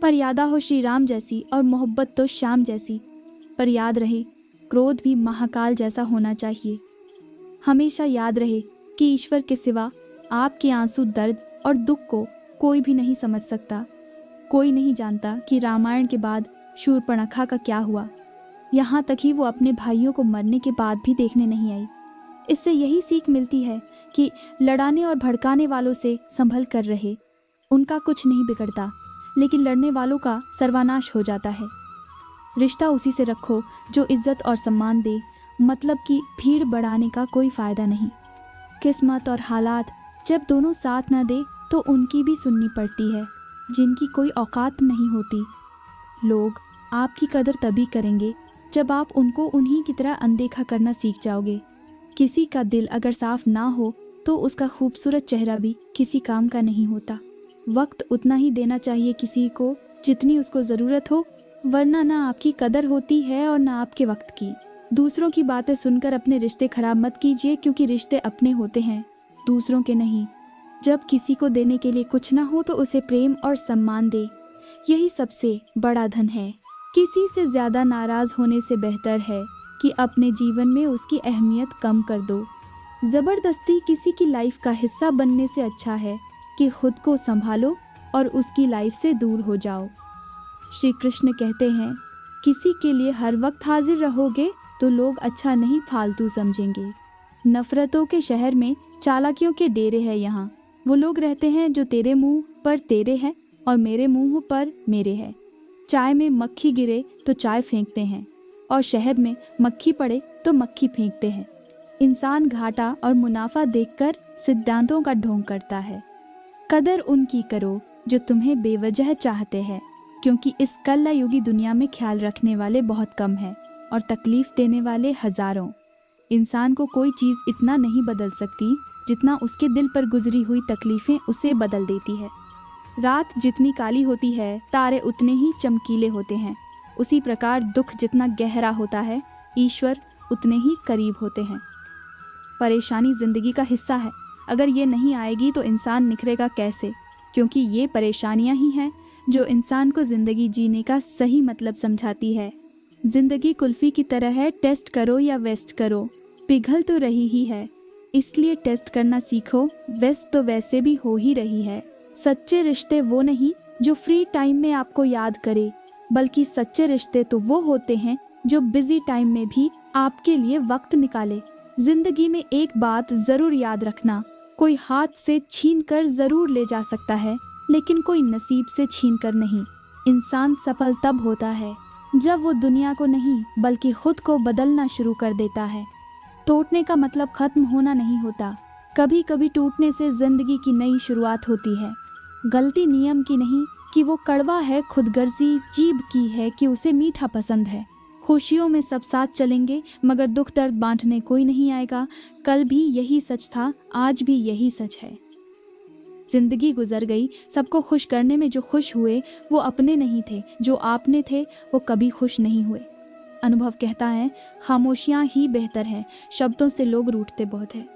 पर यादा हो श्री राम जैसी और मोहब्बत तो श्याम जैसी। पर याद रहे क्रोध भी महाकाल जैसा होना चाहिए। हमेशा याद रहे कि ईश्वर के सिवा आपके आंसू, दर्द और दुख को कोई भी नहीं समझ सकता। कोई नहीं जानता कि रामायण के बाद शूर्पणखा का क्या हुआ। यहाँ तक ही वो अपने भाइयों को मरने के बाद भी देखने नहीं आई। इससे यही सीख मिलती है कि लड़ाने और भड़काने वालों से संभल कर रहे। उनका कुछ नहीं बिगड़ता, लेकिन लड़ने वालों का सर्वनाश हो जाता है। रिश्ता उसी से रखो जो इज्जत और सम्मान दे, मतलब कि भीड़ बढ़ाने का कोई फ़ायदा नहीं। किस्मत और हालात जब दोनों साथ ना दे तो उनकी भी सुननी पड़ती है जिनकी कोई औकात नहीं होती। लोग आपकी कदर तभी करेंगे जब आप उनको उन्हीं की तरह अनदेखा करना सीख जाओगे। किसी का दिल अगर साफ ना हो तो उसका खूबसूरत चेहरा भी किसी काम का नहीं होता। वक्त उतना ही देना चाहिए किसी को जितनी उसको ज़रूरत हो, वरना ना आपकी कदर होती है और ना आपके वक्त की। दूसरों की बातें सुनकर अपने रिश्ते खराब मत कीजिए, क्योंकि रिश्ते अपने होते हैं, दूसरों के नहीं। जब किसी को देने के लिए कुछ ना हो तो उसे प्रेम और सम्मान दे, यही सबसे बड़ा धन है। किसी से ज़्यादा नाराज़ होने से बेहतर है कि अपने जीवन में उसकी अहमियत कम कर दो। ज़बरदस्ती किसी की लाइफ का हिस्सा बनने से अच्छा है कि खुद को संभालो और उसकी लाइफ से दूर हो जाओ। श्री कृष्ण कहते हैं, किसी के लिए हर वक्त हाजिर रहोगे तो लोग अच्छा नहीं फालतू समझेंगे। नफरतों के शहर में चालाकियों के डेरे हैं। यहाँ वो लोग रहते हैं जो तेरे मुंह पर तेरे हैं और मेरे मुंह पर मेरे है। चाय में मक्खी गिरे तो चाय फेंकते हैं और शहद में मक्खी पड़े तो मक्खी फेंकते हैं। इंसान घाटा और मुनाफा देखकर सिद्धांतों का ढोंग करता है। कदर उनकी करो जो तुम्हें बेवजह चाहते हैं, क्योंकि इस कलयुगी दुनिया में ख्याल रखने वाले बहुत कम हैं और तकलीफ देने वाले हजारों। इंसान को कोई चीज़ इतना नहीं बदल सकती जितना उसके दिल पर गुजरी हुई तकलीफें उसे बदल देती है। रात जितनी काली होती है, तारे उतने ही चमकीले होते हैं। उसी प्रकार दुख जितना गहरा होता है, ईश्वर उतने ही करीब होते हैं। परेशानी जिंदगी का हिस्सा है। अगर ये नहीं आएगी तो इंसान निखरेगा कैसे? क्योंकि ये परेशानियां ही हैं जो इंसान को जिंदगी जीने का सही मतलब समझाती है। जिंदगी कुल्फी की तरह है, टेस्ट करो या वेस्ट करो, पिघल तो रही ही है। इसलिए टेस्ट करना सीखो, वेस्ट तो वैसे भी हो ही रही है। सच्चे रिश्ते वो नहीं जो फ्री टाइम में आपको याद करे, बल्कि सच्चे रिश्ते तो वो होते हैं जो बिजी टाइम में भी आपके लिए वक्त निकाले। जिंदगी में एक बात जरूर याद रखना, कोई हाथ से छीन कर जरूर ले जा सकता है, लेकिन कोई नसीब से छीन कर नहीं। इंसान सफल तब होता है जब वो दुनिया को नहीं बल्कि खुद को बदलना शुरू कर देता है। टूटने का मतलब खत्म होना नहीं होता। कभी कभी टूटने से जिंदगी की नई शुरुआत होती है। गलती नियम की नहीं कि वो कड़वा है, खुदगर्जी जीभ की है कि उसे मीठा पसंद है। खुशियों में सब साथ चलेंगे मगर दुख दर्द बांटने कोई नहीं आएगा। कल भी यही सच था, आज भी यही सच है। जिंदगी गुजर गई, सबको खुश करने में जो खुश हुए वो अपने नहीं थे, जो आपने थे वो कभी खुश नहीं हुए। अनुभव कहता है, खामोशियां ही बेहतर है, शब्दों से लोग रूठते बहुत है।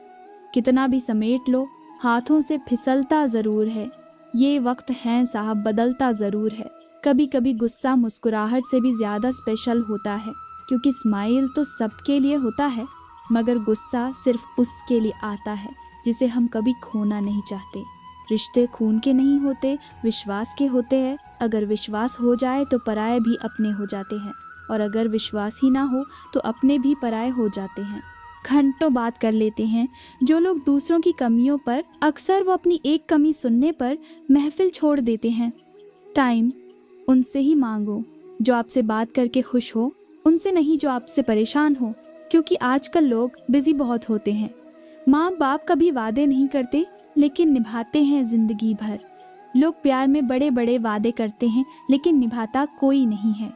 कितना भी समेट लो, हाथों से फिसलता जरूर है। ये वक्त है साहब, बदलता जरूर है। कभी कभी गुस्सा मुस्कुराहट से भी ज्यादा स्पेशल होता है, क्योंकि स्माइल तो सबके लिए होता है, मगर गुस्सा सिर्फ उसके लिए आता है जिसे हम कभी खोना नहीं चाहते। रिश्ते खून के नहीं होते, विश्वास के होते हैं। अगर विश्वास हो जाए तो पराये भी अपने हो जाते हैं, और अगर विश्वास ही ना हो तो अपने भी पराये हो जाते हैं। घंटों बात कर लेते हैं जो लोग दूसरों की कमियों पर, अक्सर वो अपनी एक कमी सुनने पर महफिल छोड़ देते हैं। टाइम उनसे ही मांगो जो आपसे बात करके खुश हो, उनसे नहीं जो आपसे परेशान हो, क्योंकि आजकल लोग बिजी बहुत होते हैं। माँ बाप कभी वादे नहीं करते लेकिन निभाते हैं जिंदगी भर। लोग प्यार में बड़े बड़े वादे करते हैं लेकिन निभाता कोई नहीं है।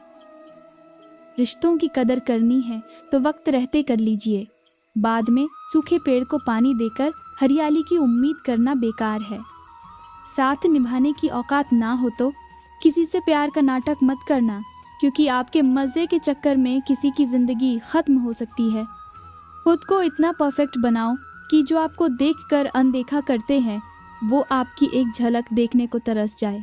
रिश्तों की कदर करनी है तो वक्त रहते कर लीजिए, बाद में सूखे पेड़ को पानी देकर हरियाली की उम्मीद करना बेकार है। साथ निभाने की औकात ना हो तो किसी से प्यार का नाटक मत करना, क्योंकि आपके मजे के चक्कर में किसी की जिंदगी खत्म हो सकती है। खुद को इतना परफेक्ट बनाओ कि जो आपको देखकर अनदेखा करते हैं वो आपकी एक झलक देखने को तरस जाए।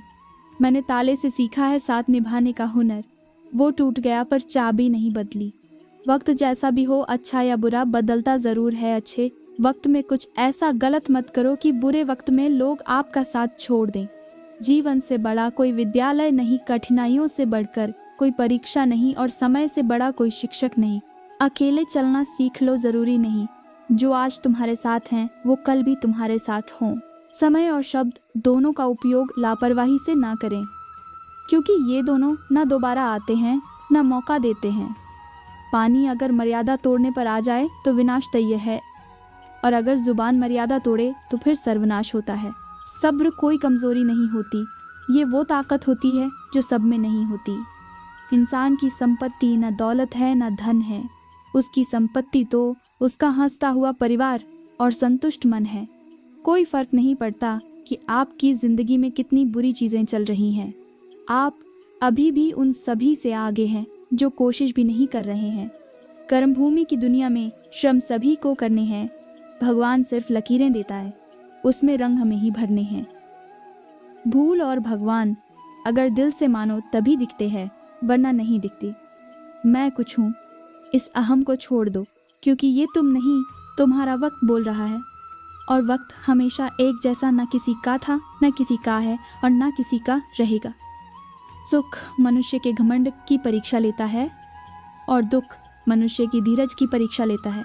मैंने ताले से सीखा है साथ निभाने का हुनर। वो टूट गया पर चाबी नहीं बदली। वक्त जैसा भी हो, अच्छा या बुरा, बदलता ज़रूर है। अच्छे वक्त में कुछ ऐसा गलत मत करो कि बुरे वक्त में लोग आपका साथ छोड़ दें। जीवन से बड़ा कोई विद्यालय नहीं, कठिनाइयों से बढ़कर कोई परीक्षा नहीं और समय से बड़ा कोई शिक्षक नहीं। अकेले चलना सीख लो, ज़रूरी नहीं जो आज तुम्हारे साथ हैं वो कल भी तुम्हारे साथ हों। समय और शब्द दोनों का उपयोग लापरवाही से ना करें, क्योंकि ये दोनों ना दोबारा आते हैं ना मौका देते हैं। पानी अगर मर्यादा तोड़ने पर आ जाए तो विनाश तय है, और अगर जुबान मर्यादा तोड़े तो फिर सर्वनाश होता है। सब्र कोई कमजोरी नहीं होती, ये वो ताकत होती है जो सब में नहीं होती। इंसान की संपत्ति न दौलत है न धन है, उसकी संपत्ति तो उसका हंसता हुआ परिवार और संतुष्ट मन है। कोई फर्क नहीं पड़ता कि आपकी जिंदगी में कितनी बुरी चीजें चल रही हैं, आप अभी भी उन सभी से आगे हैं जो कोशिश भी नहीं कर रहे हैं। कर्मभूमि की दुनिया में श्रम सभी को करने हैं, भगवान सिर्फ लकीरें देता है, उसमें रंग हमें ही भरने हैं। भूल और भगवान अगर दिल से मानो तभी दिखते हैं, वरना नहीं दिखती। मैं कुछ हूँ, इस अहम को छोड़ दो, क्योंकि ये तुम नहीं, तुम्हारा वक्त बोल रहा है। और वक्त हमेशा एक जैसा न किसी का था न किसी का है और न किसी का रहेगा। सुख मनुष्य के घमंड की परीक्षा लेता है और दुख मनुष्य की धीरज की परीक्षा लेता है।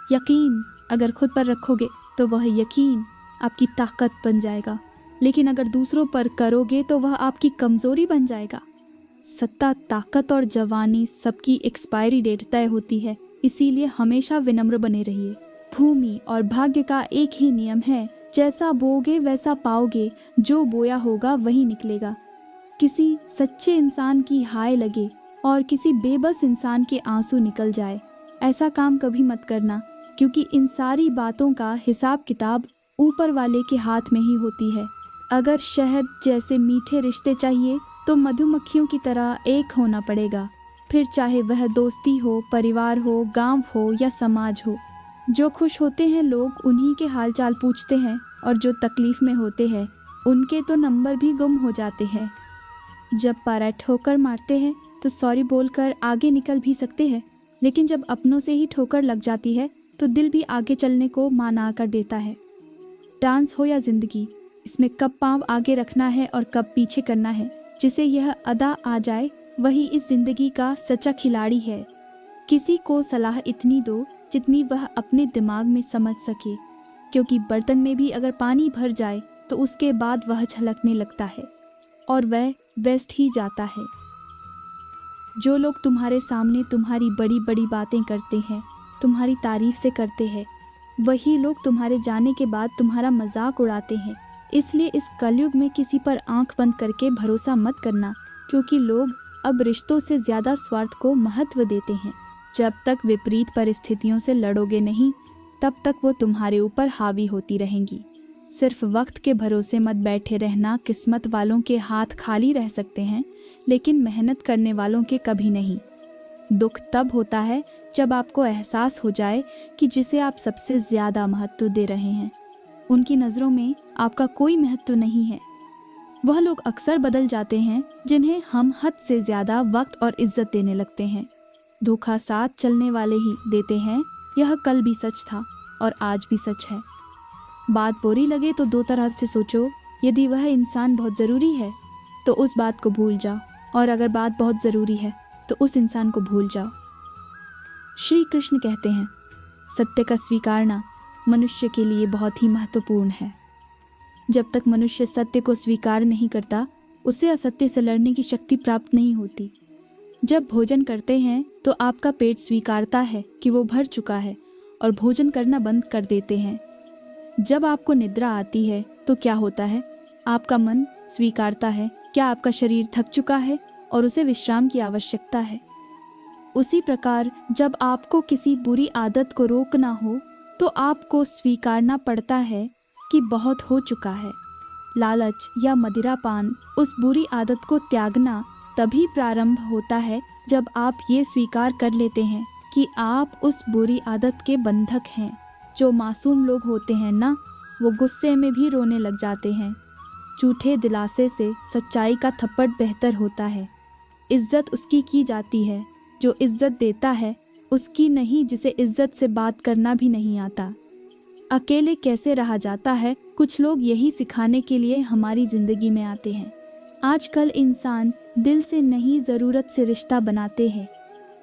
यकीन अगर खुद पर रखोगे तो वह यकीन आपकी ताकत बन जाएगा, लेकिन अगर दूसरों पर करोगे तो वह आपकी कमजोरी बन जाएगा। सत्ता, ताकत और जवानी सबकी एक्सपायरी डेट तय होती है, इसीलिए हमेशा विनम्र बने रहिए। भूमि और भाग्य का एक ही नियम है, जैसा बोओगे वैसा पाओगे, जो बोया होगा वही निकलेगा। किसी सच्चे इंसान की हाय लगे और किसी बेबस इंसान के आंसू निकल जाए, ऐसा काम कभी मत करना, क्योंकि इन सारी बातों का हिसाब किताब ऊपर वाले के हाथ में ही होती है। अगर शहद जैसे मीठे रिश्ते चाहिए तो मधुमक्खियों की तरह एक होना पड़ेगा, फिर चाहे वह दोस्ती हो, परिवार हो, गांव हो या समाज हो। जो खुश होते हैं लोग उन्हीं के हालचाल पूछते हैं, और जो तकलीफ में होते हैं उनके तो नंबर भी गुम हो जाते हैं। जब पारा ठोकर मारते हैं तो सॉरी बोलकर आगे निकल भी सकते हैं, लेकिन जब अपनों से ही ठोकर लग जाती है तो दिल भी आगे चलने को माना कर देता है। डांस हो या जिंदगी, इसमें कब पाँव आगे रखना है और कब पीछे करना है, जिसे यह अदा आ जाए वही इस जिंदगी का सच्चा खिलाड़ी है। किसी को सलाह इतनी दो जितनी वह अपने दिमाग में समझ सके, क्योंकि बर्तन में भी अगर पानी भर जाए तो उसके बाद वह छलकने लगता है और वह वेस्ट ही जाता है। जो लोग तुम्हारे सामने तुम्हारी बड़ी बड़ी बातें करते हैं, तुम्हारी तारीफ से करते हैं, वही लोग तुम्हारे जाने के बाद तुम्हारा मजाक उड़ाते हैं। इसलिए इस कलयुग में किसी पर आंख बंद करके भरोसा मत करना, क्योंकि लोग अब रिश्तों से ज्यादा स्वार्थ को महत्व देते हैं। जब तक विपरीत परिस्थितियों से लड़ोगे नहीं, तब तक वो तुम्हारे ऊपर हावी होती रहेंगी। सिर्फ वक्त के भरोसे मत बैठे रहना। किस्मत वालों के हाथ खाली रह सकते हैं, लेकिन मेहनत करने वालों के कभी नहीं। दुख तब होता है जब आपको एहसास हो जाए कि जिसे आप सबसे ज्यादा महत्व दे रहे हैं, उनकी नज़रों में आपका कोई महत्व नहीं है। वह लोग अक्सर बदल जाते हैं जिन्हें हम हद से ज्यादा वक्त और इज्जत देने लगते हैं। धोखा साथ चलने वाले ही देते हैं, यह कल भी सच था और आज भी सच है। बात बुरी लगे तो दो तरह से सोचो। यदि वह इंसान बहुत ज़रूरी है तो उस बात को भूल जाओ, और अगर बात बहुत ज़रूरी है तो उस इंसान को भूल जाओ। श्री कृष्ण कहते हैं, सत्य का स्वीकारना मनुष्य के लिए बहुत ही महत्वपूर्ण है। जब तक मनुष्य सत्य को स्वीकार नहीं करता, उसे असत्य से लड़ने की शक्ति प्राप्त नहीं होती। जब भोजन करते हैं तो आपका पेट स्वीकारता है कि वो भर चुका है और भोजन करना बंद कर देते हैं। जब आपको निद्रा आती है तो क्या होता है? आपका मन स्वीकारता है क्या आपका शरीर थक चुका है और उसे विश्राम की आवश्यकता है। उसी प्रकार जब आपको किसी बुरी आदत को रोकना हो तो आपको स्वीकारना पड़ता है कि बहुत हो चुका है। लालच या मदिरापान, उस बुरी आदत को त्यागना तभी प्रारंभ होता है जब आप ये स्वीकार कर लेते हैं कि आप उस बुरी आदत के बंधक हैं। जो मासूम लोग होते हैं ना, वो गुस्से में भी रोने लग जाते हैं, झूठे दिलासे से सच्चाई का थप्पड़ बेहतर होता है। इज्जत उसकी की जाती है जो इज्जत देता है, उसकी नहीं जिसे इज्जत से बात करना भी नहीं आता। अकेले कैसे रहा जाता है, कुछ लोग यही सिखाने के लिए हमारी जिंदगी में आते हैं। आजकल इंसान दिल से नहीं, ज़रूरत से रिश्ता बनाते हैं।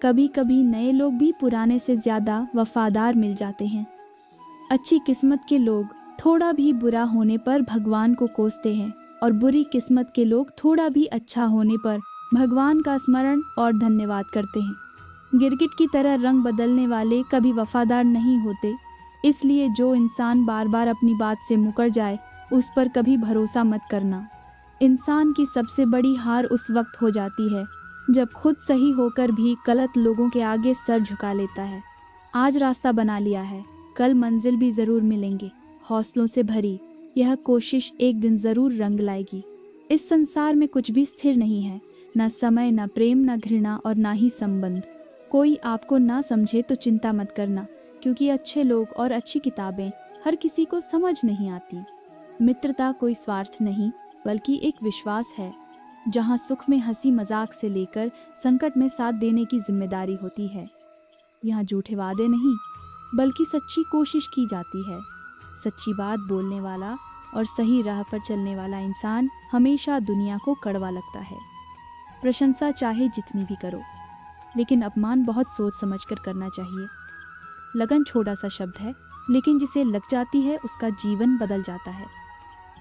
कभी कभी नए लोग भी पुराने से ज़्यादा वफादार मिल जाते हैं। अच्छी किस्मत के लोग थोड़ा भी बुरा होने पर भगवान को कोसते हैं और बुरी किस्मत के लोग थोड़ा भी अच्छा होने पर भगवान का स्मरण और धन्यवाद करते हैं। गिरगिट की तरह रंग बदलने वाले कभी वफादार नहीं होते, इसलिए जो इंसान बार बार अपनी बात से मुकर जाए उस पर कभी भरोसा मत करना। इंसान की सबसे बड़ी हार उस वक्त हो जाती है जब खुद सही होकर भी गलत लोगों के आगे सर झुका लेता है। आज रास्ता बना लिया है, कल मंजिल भी ज़रूर मिलेंगे। हौसलों से भरी यह कोशिश एक दिन ज़रूर रंग लाएगी। इस संसार में कुछ भी स्थिर नहीं है, न समय, न प्रेम, न घृणा और ना ही संबंध। कोई आपको ना समझे तो चिंता मत करना, क्योंकि अच्छे लोग और अच्छी किताबें हर किसी को समझ नहीं आती। मित्रता कोई स्वार्थ नहीं बल्कि एक विश्वास है, जहाँ सुख में हंसी मजाक से लेकर संकट में साथ देने की जिम्मेदारी होती है। यहाँ झूठे वादे नहीं बल्कि सच्ची कोशिश की जाती है। सच्ची बात बोलने वाला और सही राह पर चलने वाला इंसान हमेशा दुनिया को कड़वा लगता है। प्रशंसा चाहे जितनी भी करो, लेकिन अपमान बहुत सोच समझकर करना चाहिए। लगन छोटा सा शब्द है, लेकिन जिसे लग जाती है उसका जीवन बदल जाता है।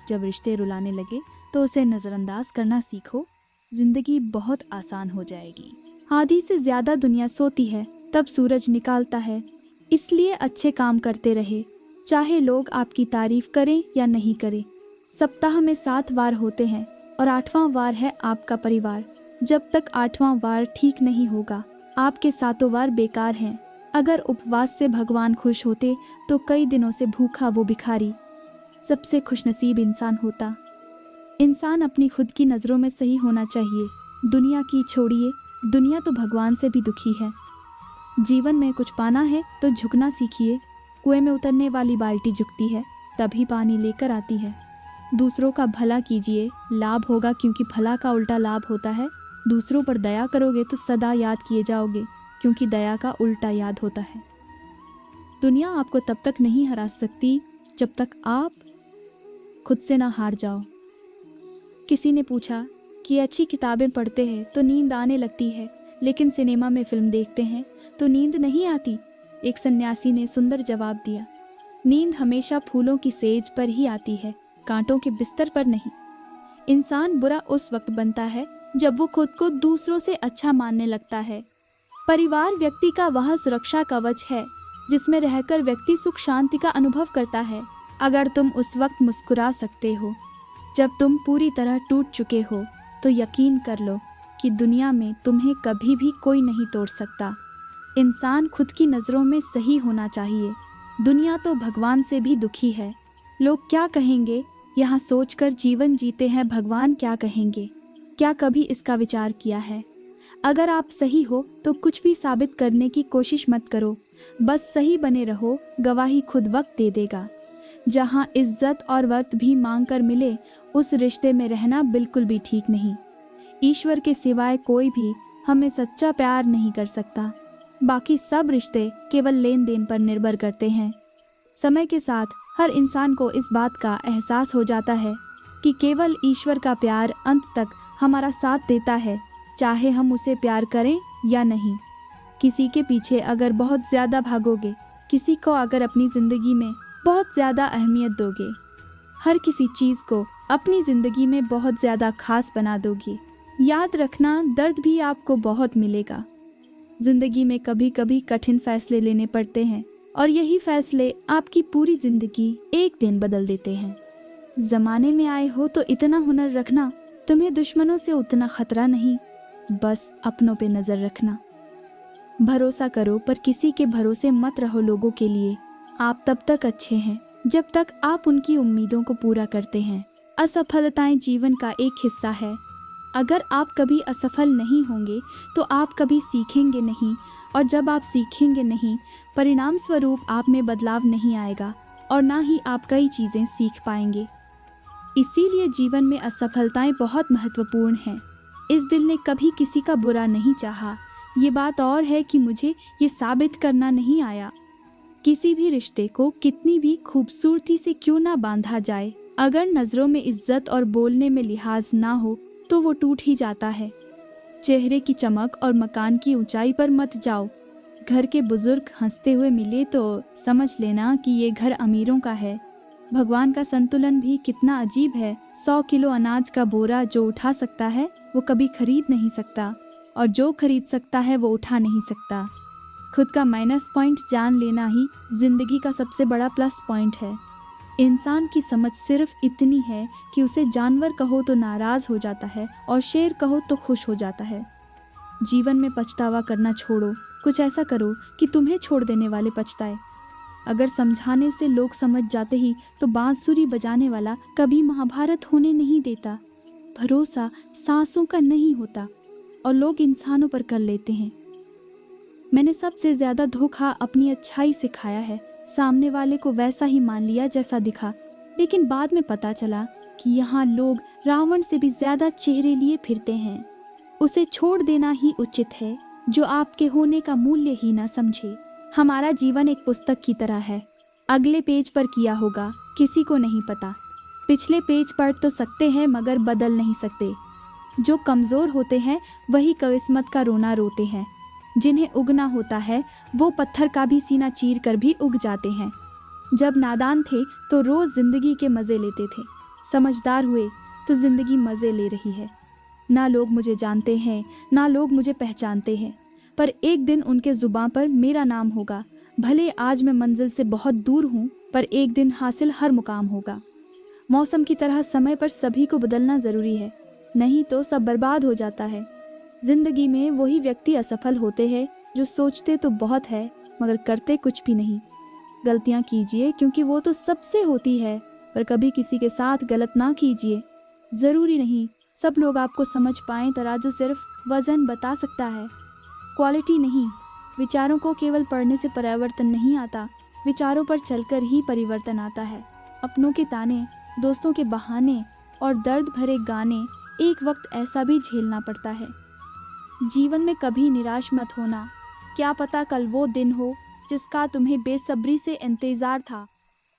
जब रिश्ते रुलाने लगे तो उसे नज़रअंदाज करना सीखो, जिंदगी बहुत आसान हो जाएगी। आधी से ज़्यादा दुनिया सोती है तब सूरज निकालता है, इसलिए अच्छे काम करते रहे, चाहे लोग आपकी तारीफ करें या नहीं करें। सप्ताह में 7 वार होते हैं और 8वां वार है आपका परिवार। जब तक 8वां वार ठीक नहीं होगा, आपके 7 वार बेकार हैं। अगर उपवास से भगवान खुश होते तो कई दिनों से भूखा वो भिखारी सबसे खुशनसीब इंसान होता। इंसान अपनी खुद की नज़रों में सही होना चाहिए। दुनिया की छोड़िए, दुनिया तो भगवान से भी दुखी है। जीवन में कुछ पाना है तो झुकना सीखिए। कुएं में उतरने वाली बाल्टी झुकती है तभी पानी लेकर आती है। दूसरों का भला कीजिए, लाभ होगा, क्योंकि भला का उल्टा लाभ होता है। दूसरों पर दया करोगे तो सदा याद किए जाओगे, क्योंकि दया का उल्टा याद होता है। दुनिया आपको तब तक नहीं हरा सकती जब तक आप खुद से ना हार जाओ। किसी ने पूछा कि अच्छी किताबें पढ़ते हैं तो नींद आने लगती है, लेकिन सिनेमा में फिल्म देखते हैं तो नींद नहीं आती। एक सन्यासी ने सुंदर जवाब दिया, नींद हमेशा फूलों की सेज पर ही आती है, कांटों के बिस्तर पर नहीं। इंसान बुरा उस वक्त बनता है जब वो खुद को दूसरों से अच्छा मानने लगता है। परिवार व्यक्ति का वह सुरक्षा कवच है जिसमें रहकर व्यक्ति सुख शांति का अनुभव करता है। अगर तुम उस वक्त मुस्कुरा सकते हो जब तुम पूरी तरह टूट चुके हो, तो यकीन कर लो कि दुनिया में तुम्हें कभी भी कोई नहीं तोड़ सकता। इंसान खुद की नज़रों में सही होना चाहिए। दुनिया तो भगवान से भी दुखी है। लोग क्या कहेंगे यहाँ सोचकर जीवन जीते हैं, भगवान क्या कहेंगे। क्या कभी इसका विचार किया है? अगर आप सही हो तो कुछ भी साबित करने की कोशिश मत करो, बस सही बने रहो, गवाही खुद वक्त दे देगा। जहाँ इज्जत और वक्त भी मांग कर मिले, उस रिश्ते में रहना बिल्कुल भी ठीक नहीं। ईश्वर के सिवाय कोई भी हमें सच्चा प्यार नहीं कर सकता। बाकी सब रिश्ते केवल लेन देन पर निर्भर करते हैं। समय के साथ हर इंसान को इस बात का एहसास हो जाता है कि केवल ईश्वर का प्यार अंत तक हमारा साथ देता है, चाहे हम उसे प्यार करें या नहीं। किसी के पीछे अगर बहुत ज़्यादा भागोगे, किसी को अगर अपनी ज़िंदगी में बहुत ज़्यादा अहमियत दोगे, हर किसी चीज़ को अपनी ज़िंदगी में बहुत ज़्यादा खास बना दोगे, याद रखना दर्द भी आपको बहुत मिलेगा। ज़िंदगी में कभी कभी कठिन फैसले लेने पड़ते हैं और यही फैसले आपकी पूरी ज़िंदगी एक दिन बदल देते हैं। ज़माने में आए हो तो इतना हुनर रखना, तुम्हें दुश्मनों से उतना खतरा नहीं, बस अपनों पे नज़र रखना। भरोसा करो पर किसी के भरोसे मत रहो लोगों के लिए। आप तब तक अच्छे हैं जब तक आप उनकी उम्मीदों को पूरा करते हैं। असफलताएं जीवन का एक हिस्सा है। अगर आप कभी असफल नहीं होंगे तो आप कभी सीखेंगे नहीं, और जब आप सीखेंगे नहीं, परिणाम स्वरूप आप में बदलाव नहीं आएगा और ना ही आप कई चीज़ें सीख पाएंगे। इसीलिए जीवन में असफलताएं बहुत महत्वपूर्ण हैं। इस दिल ने कभी किसी का बुरा नहीं चाहा। ये बात और है कि मुझे ये साबित करना नहीं आया। किसी भी रिश्ते को कितनी भी खूबसूरती से क्यों ना बांधा जाए, अगर नजरों में इज्जत और बोलने में लिहाज ना हो तो वो टूट ही जाता है। चेहरे की चमक और मकान की ऊंचाई पर मत जाओ। घर के बुजुर्ग हंसते हुए मिले तो समझ लेना कि ये घर अमीरों का है। भगवान का संतुलन भी कितना अजीब है। 100 किलो अनाज का बोरा जो उठा सकता है वो कभी खरीद नहीं सकता, और जो खरीद सकता है वो उठा नहीं सकता। खुद का माइनस पॉइंट जान लेना ही जिंदगी का सबसे बड़ा प्लस पॉइंट है। इंसान की समझ सिर्फ इतनी है कि उसे जानवर कहो तो नाराज हो जाता है और शेर कहो तो खुश हो जाता है। जीवन में पछतावा करना छोड़ो, कुछ ऐसा करो कि तुम्हें छोड़ देने वाले पछताए। अगर समझाने से लोग समझ जाते ही तो बांसुरी बजाने वाला कभी महाभारत होने नहीं देता। भरोसा सांसों का नहीं होता और लोग इंसानों पर कर लेते हैं। मैंने सबसे ज्यादा धोखा अपनी अच्छाई से खाया है। सामने वाले को वैसा ही मान लिया जैसा दिखा, लेकिन बाद में पता चला कि यहाँ लोग रावण से भी ज्यादा चेहरे लिए फिरते हैं। उसे छोड़ देना ही उचित है जो आपके होने का मूल्य ही ना समझे। हमारा जीवन एक पुस्तक की तरह है। अगले पेज पर किया होगा किसी को नहीं पता। पिछले पेज पढ़ तो सकते हैं मगर बदल नहीं सकते। जो कमजोर होते हैं वही किस्मत का रोना रोते हैं। जिन्हें उगना होता है वो पत्थर का भी सीना चीर कर भी उग जाते हैं। जब नादान थे तो रोज जिंदगी के मजे लेते थे। समझदार हुए तो जिंदगी मजे ले रही है। ना लोग मुझे जानते हैं ना लोग मुझे पहचानते हैं, पर एक दिन उनके जुबां पर मेरा नाम होगा। भले आज मैं मंजिल से बहुत दूर हूँ, पर एक दिन हासिल हर मुकाम होगा। मौसम की तरह समय पर सभी को बदलना जरूरी है, नहीं तो सब बर्बाद हो जाता है। जिंदगी में वही व्यक्ति असफल होते हैं जो सोचते तो बहुत है मगर करते कुछ भी नहीं। गलतियां कीजिए क्योंकि वो तो सबसे होती है, पर कभी किसी के साथ गलत ना कीजिए। जरूरी नहीं सब लोग आपको समझ पाएं। तराजू सिर्फ वजन बता सकता है, क्वालिटी नहीं। विचारों को केवल पढ़ने से परिवर्तन नहीं आता, विचारों पर चलकर ही परिवर्तन आता है। अपनों के ताने, दोस्तों के बहाने और दर्द भरे गाने एक वक्त ऐसा भी झेलना पड़ता है। जीवन में कभी निराश मत होना। क्या पता कल वो दिन हो जिसका तुम्हें बेसब्री से इंतजार था।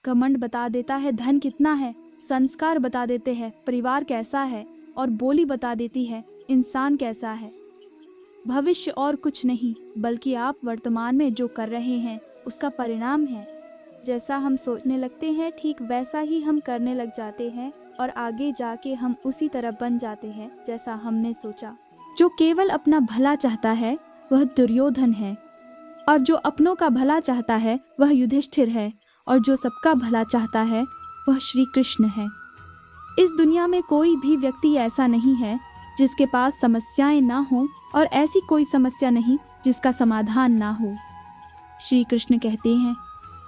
घमंड बता देता है धन कितना है, संस्कार बता देते हैं परिवार कैसा है, और बोली बता देती है इंसान कैसा है। भविष्य और कुछ नहीं बल्कि आप वर्तमान में जो कर रहे हैं उसका परिणाम है। जैसा हम सोचने लगते हैं ठीक वैसा ही हम करने लग जाते हैं, और आगे जाके हम उसी तरह बन जाते हैं जैसा हमने सोचा। जो केवल अपना भला चाहता है वह दुर्योधन है, और जो अपनों का भला चाहता है वह युधिष्ठिर है, और जो सबका भला चाहता है वह श्री कृष्ण है। इस दुनिया में कोई भी व्यक्ति ऐसा नहीं है जिसके पास समस्याएं ना हो, और ऐसी कोई समस्या नहीं जिसका समाधान ना हो। श्री कृष्ण कहते हैं,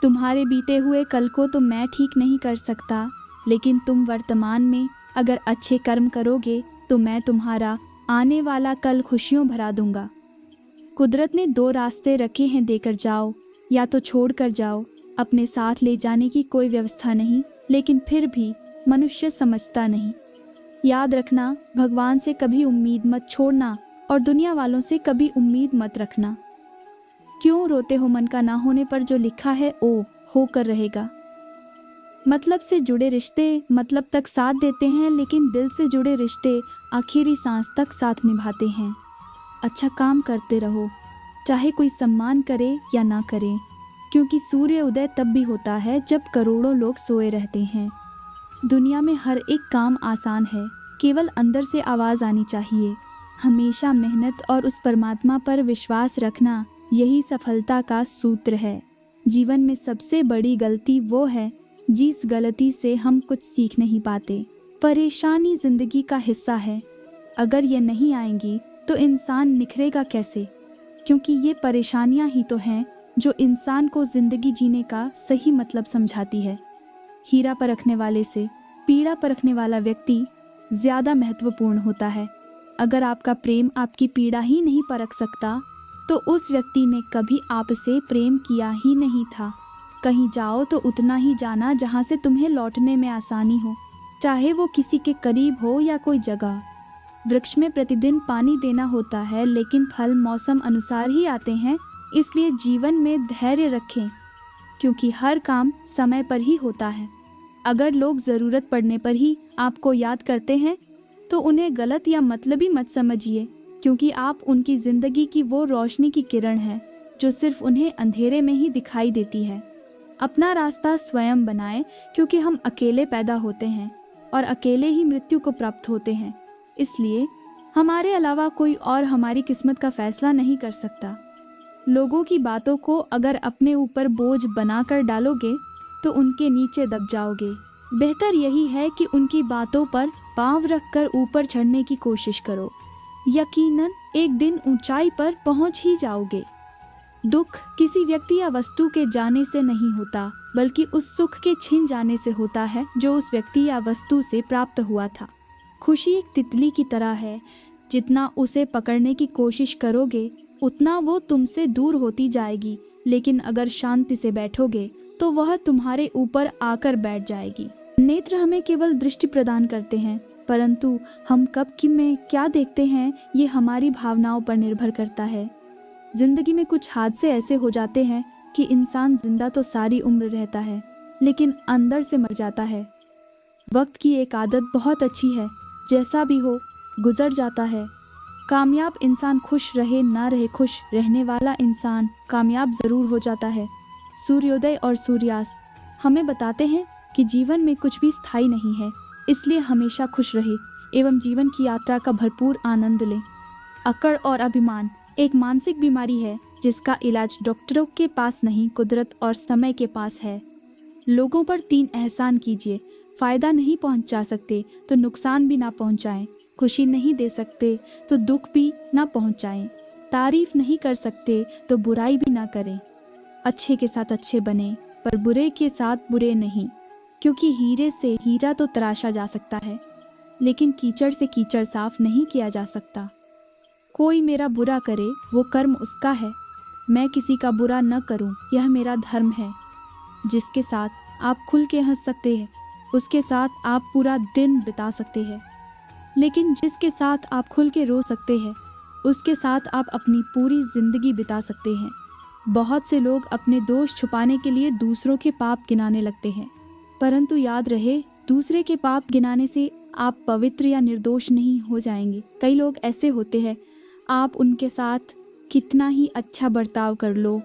तुम्हारे बीते हुए कल को तो मैं ठीक नहीं कर सकता, लेकिन तुम वर्तमान में अगर अच्छे कर्म करोगे तो मैं तुम्हारा आने वाला कल खुशियों भरा दूंगा। कुदरत ने 2 रास्ते रखे हैं, देकर जाओ या तो छोड़ कर जाओ। अपने साथ ले जाने की कोई व्यवस्था नहीं, लेकिन फिर भी मनुष्य समझता नहीं। याद रखना, भगवान से कभी उम्मीद मत छोड़ना और दुनिया वालों से कभी उम्मीद मत रखना। क्यों रोते हो मन का ना होने पर, जो लिखा है ओ होकर रहेगा। मतलब से जुड़े रिश्ते मतलब तक साथ देते हैं, लेकिन दिल से जुड़े रिश्ते आखिरी सांस तक साथ निभाते हैं। अच्छा काम करते रहो, चाहे कोई सम्मान करे या ना करे, क्योंकि सूर्य उदय तब भी होता है जब करोड़ों लोग सोए रहते हैं। दुनिया में हर एक काम आसान है, केवल अंदर से आवाज़ आनी चाहिए। हमेशा मेहनत और उस परमात्मा पर विश्वास रखना, यही सफलता का सूत्र है। जीवन में सबसे बड़ी गलती वो है जिस गलती से हम कुछ सीख नहीं पाते। परेशानी जिंदगी का हिस्सा है, अगर ये नहीं आएंगी तो इंसान निखरेगा कैसे, क्योंकि ये परेशानियां ही तो हैं जो इंसान को जिंदगी जीने का सही मतलब समझाती है। हीरा परखने वाले से पीड़ा परखने वाला व्यक्ति ज़्यादा महत्वपूर्ण होता है। अगर आपका प्रेम आपकी पीड़ा ही नहीं परख सकता तो उस व्यक्ति ने कभी आपसे प्रेम किया ही नहीं था। कहीं जाओ तो उतना ही जाना जहाँ से तुम्हें लौटने में आसानी हो। चाहे वो किसी के करीब हो या कोई जगह। वृक्ष में प्रतिदिन पानी देना होता है, लेकिन फल मौसम अनुसार ही आते हैं। इसलिए जीवन में धैर्य रखें, क्योंकि हर काम समय पर ही होता है। अगर लोग ज़रूरत पड़ने पर ही आपको याद करते हैं तो उन्हें गलत या मतलबी मत समझिए, क्योंकि आप उनकी ज़िंदगी की वो रोशनी की किरण है जो सिर्फ उन्हें अंधेरे में ही दिखाई देती है। अपना रास्ता स्वयं बनाएं, क्योंकि हम अकेले पैदा होते हैं और अकेले ही मृत्यु को प्राप्त होते हैं। इसलिए हमारे अलावा कोई और हमारी किस्मत का फैसला नहीं कर सकता। लोगों की बातों को अगर अपने ऊपर बोझ बनाकर डालोगे तो उनके नीचे दब जाओगे। बेहतर यही है कि उनकी बातों पर पाँव रखकर ऊपर चढ़ने की कोशिश करो। यकीनन एक दिन ऊंचाई पर पहुंच ही जाओगे। दुख किसी व्यक्ति या वस्तु के जाने से नहीं होता, बल्कि उस सुख के छिन जाने से होता है जो उस व्यक्ति या वस्तु से प्राप्त हुआ था। खुशी एक तितली की तरह है, जितना उसे पकड़ने की कोशिश करोगे उतना वो तुमसे दूर होती जाएगी, लेकिन अगर शांति से बैठोगे तो वह तुम्हारे ऊपर आकर बैठ जाएगी। नेत्र हमें केवल दृष्टि प्रदान करते हैं, परंतु हम कब कि में क्या देखते हैं ये हमारी भावनाओं पर निर्भर करता है। जिंदगी में कुछ हादसे ऐसे हो जाते हैं कि इंसान जिंदा तो सारी उम्र रहता है, लेकिन अंदर से मर जाता है। वक्त की एक आदत बहुत अच्छी है, जैसा भी हो गुजर जाता है। कामयाब इंसान खुश रहे ना रहे, खुश रहने वाला इंसान कामयाब ज़रूर हो जाता है। सूर्योदय और सूर्यास्त हमें बताते हैं कि जीवन में कुछ भी स्थायी नहीं है, इसलिए हमेशा खुश रहे एवं जीवन की यात्रा का भरपूर आनंद लें। अकड़ और अभिमान एक मानसिक बीमारी है जिसका इलाज डॉक्टरों के पास नहीं, कुदरत और समय के पास है। लोगों पर 3 एहसान कीजिए। फ़ायदा नहीं पहुंचा सकते तो नुकसान भी ना पहुंचाएं। खुशी नहीं दे सकते तो दुख भी ना पहुंचाएं। तारीफ नहीं कर सकते तो बुराई भी ना करें। अच्छे के साथ अच्छे बने, पर बुरे के साथ बुरे नहीं, क्योंकि हीरे से हीरा तो तराशा जा सकता है, लेकिन कीचड़ से कीचड़ साफ नहीं किया जा सकता। कोई मेरा बुरा करे वो कर्म उसका है, मैं किसी का बुरा न करूं यह मेरा धर्म है। जिसके साथ आप खुल के हंस सकते हैं उसके साथ आप पूरा दिन बिता सकते हैं, लेकिन जिसके साथ आप खुल के रो सकते हैं उसके साथ आप अपनी पूरी जिंदगी बिता सकते हैं। बहुत से लोग अपने दोष छुपाने के लिए दूसरों के पाप गिनाने लगते हैं, परंतु याद रहे दूसरे के पाप गिनाने से आप पवित्र या निर्दोष नहीं हो जाएंगे। कई लोग ऐसे होते हैं, आप उनके साथ कितना ही अच्छा बर्ताव कर लो,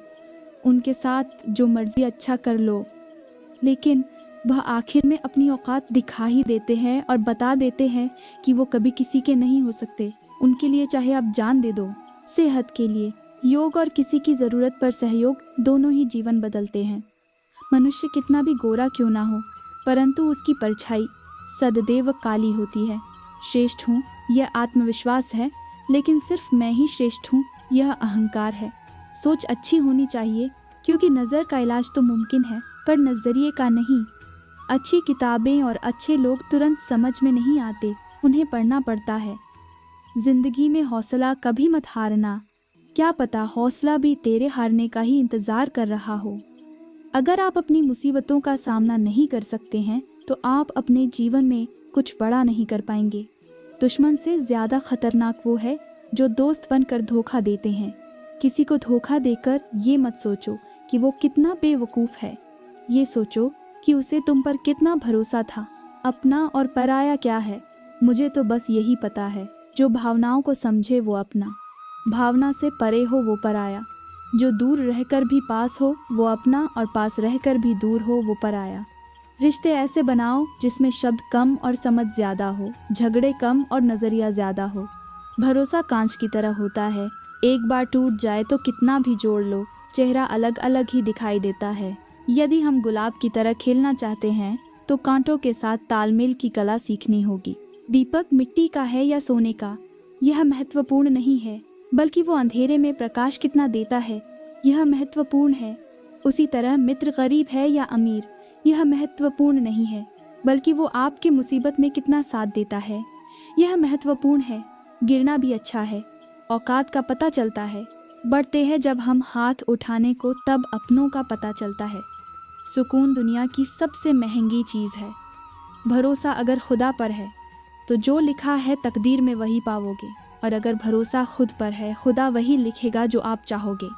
उनके साथ जो मर्जी अच्छा कर लो, लेकिन वह आखिर में अपनी औकात दिखा ही देते हैं और बता देते हैं कि वो कभी किसी के नहीं हो सकते। उनके लिए चाहे आप जान दे दो। सेहत के लिए योग और किसी की ज़रूरत पर सहयोग दोनों ही जीवन बदलते हैं। मनुष्य कितना भी गोरा क्यों ना हो, परंतु उसकी परछाई सदैव काली होती है। श्रेष्ठ हूँ यह आत्मविश्वास है, लेकिन सिर्फ मैं ही श्रेष्ठ हूँ यह अहंकार है। सोच अच्छी होनी चाहिए, क्योंकि नज़र का इलाज तो मुमकिन है पर नज़रिए का नहीं। अच्छी किताबें और अच्छे लोग तुरंत समझ में नहीं आते, उन्हें पढ़ना पड़ता है। जिंदगी में हौसला कभी मत हारना, क्या पता हौसला भी तेरे हारने का ही इंतज़ार कर रहा हो। अगर आप अपनी मुसीबतों का सामना नहीं कर सकते हैं तो आप अपने जीवन में कुछ बड़ा नहीं कर पाएंगे। दुश्मन से ज़्यादा खतरनाक वो है जो दोस्त बनकर धोखा देते हैं। किसी को धोखा देकर ये मत सोचो कि वो कितना बेवकूफ़ है, ये सोचो कि उसे तुम पर कितना भरोसा था। अपना और पराया क्या है, मुझे तो बस यही पता है, जो भावनाओं को समझे वो अपना, भावना से परे हो वो पराया। जो दूर रहकर भी पास हो वो अपना, और पास रहकर भी दूर हो वो पराया। रिश्ते ऐसे बनाओ जिसमें शब्द कम और समझ ज़्यादा हो, झगड़े कम और नज़रिया ज़्यादा हो। भरोसा कांच की तरह होता है, एक बार टूट जाए तो कितना भी जोड़ लो, चेहरा अलग अलग ही दिखाई देता है। यदि हम गुलाब की तरह खिलना चाहते हैं तो कांटों के साथ तालमेल की कला सीखनी होगी। दीपक मिट्टी का है या सोने का, यह महत्वपूर्ण नहीं है, बल्कि वो अंधेरे में प्रकाश कितना देता है यह महत्वपूर्ण है। उसी तरह मित्र गरीब है या अमीर, यह महत्वपूर्ण नहीं है, बल्कि वो आपके मुसीबत में कितना साथ देता है यह महत्वपूर्ण है। गिरना भी अच्छा है, औकात का पता चलता है। बढ़ते हैं जब हम हाथ उठाने को, तब अपनों का पता चलता है। सुकून दुनिया की सबसे महंगी चीज़ है। भरोसा अगर खुदा पर है तो जो लिखा है तकदीर में वही पाओगे, और अगर भरोसा खुद पर है खुदा वही लिखेगा जो आप चाहोगे।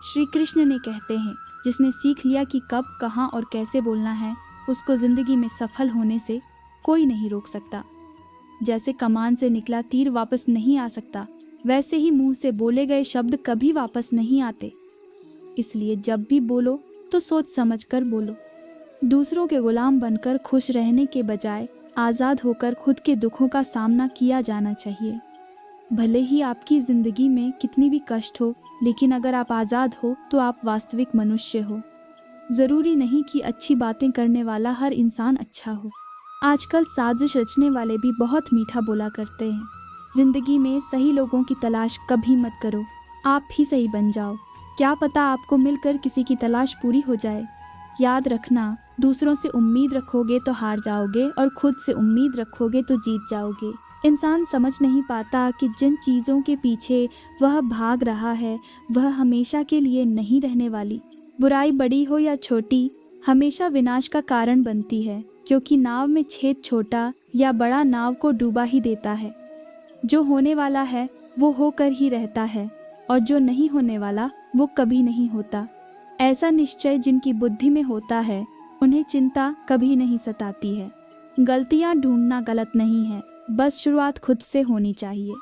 श्री कृष्ण ने कहते हैं, जिसने सीख लिया कि कब, कहाँ और कैसे बोलना है, उसको जिंदगी में सफल होने से कोई नहीं रोक सकता। जैसे कमान से निकला तीर वापस नहीं आ सकता, वैसे ही मुंह से बोले गए शब्द कभी वापस नहीं आते। इसलिए जब भी बोलो तो सोच समझ कर बोलो। दूसरों के गुलाम बनकर खुश रहने के बजाय आज़ाद होकर खुद के दुखों का सामना किया जाना चाहिए। भले ही आपकी ज़िंदगी में कितनी भी कष्ट हो, लेकिन अगर आप आज़ाद हो तो आप वास्तविक मनुष्य हो। ज़रूरी नहीं कि अच्छी बातें करने वाला हर इंसान अच्छा हो। आजकल साजिश रचने वाले भी बहुत मीठा बोला करते हैं। ज़िंदगी में सही लोगों की तलाश कभी मत करो, आप ही सही बन जाओ। क्या पता आपको मिलकर किसी की तलाश पूरी हो जाए। याद रखना, दूसरों से उम्मीद रखोगे तो हार जाओगे और खुद से उम्मीद रखोगे तो जीत जाओगे। इंसान समझ नहीं पाता कि जिन चीज़ों के पीछे वह भाग रहा है वह हमेशा के लिए नहीं रहने वाली। बुराई बड़ी हो या छोटी हमेशा विनाश का कारण बनती है, क्योंकि नाव में छेद छोटा या बड़ा नाव को डूबा ही देता है। जो होने वाला है वो होकर ही रहता है, और जो नहीं होने वाला वो कभी नहीं होता। ऐसा निश्चय जिनकी बुद्धि में होता है उन्हें चिंता कभी नहीं सताती है। गलतियां ढूंढना गलत नहीं है, बस शुरुआत खुद से होनी चाहिए।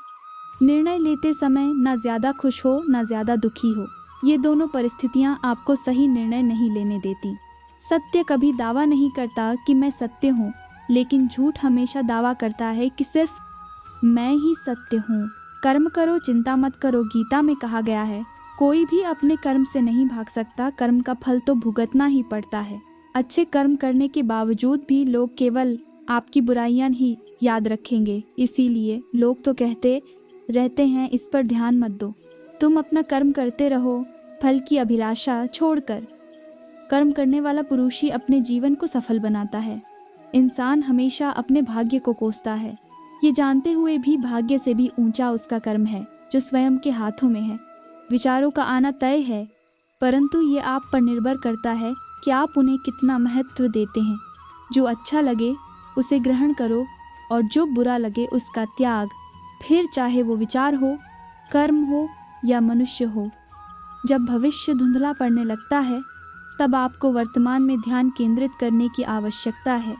निर्णय लेते समय ना ज़्यादा खुश हो ना ज़्यादा दुखी हो, ये दोनों परिस्थितियां आपको सही निर्णय नहीं लेने देती। सत्य कभी दावा नहीं करता कि मैं सत्य हूँ, लेकिन झूठ हमेशा दावा करता है कि सिर्फ मैं ही सत्य हूँ। कर्म करो, चिंता मत करो, गीता में कहा गया है। कोई भी अपने कर्म से नहीं भाग सकता, कर्म का फल तो भुगतना ही पड़ता है। अच्छे कर्म करने के बावजूद भी लोग केवल आपकी बुराइयां ही याद रखेंगे, इसीलिए लोग तो कहते रहते हैं इस पर ध्यान मत दो। तुम अपना कर्म करते रहो, फल की अभिलाषा छोड़कर। कर्म करने वाला पुरुष ही अपने जीवन को सफल बनाता है। इंसान हमेशा अपने भाग्य को कोसता है, ये जानते हुए भी भाग्य से भी ऊंचा उसका कर्म है जो स्वयं के हाथों में है। विचारों का आना तय है, परंतु ये आप पर निर्भर करता है कि आप उन्हें कितना महत्व देते हैं। जो अच्छा लगे उसे ग्रहण करो और जो बुरा लगे उसका त्याग। फिर चाहे वो विचार हो, कर्म हो या मनुष्य हो। जब भविष्य धुंधला पड़ने लगता है तब आपको वर्तमान में ध्यान केंद्रित करने की आवश्यकता है।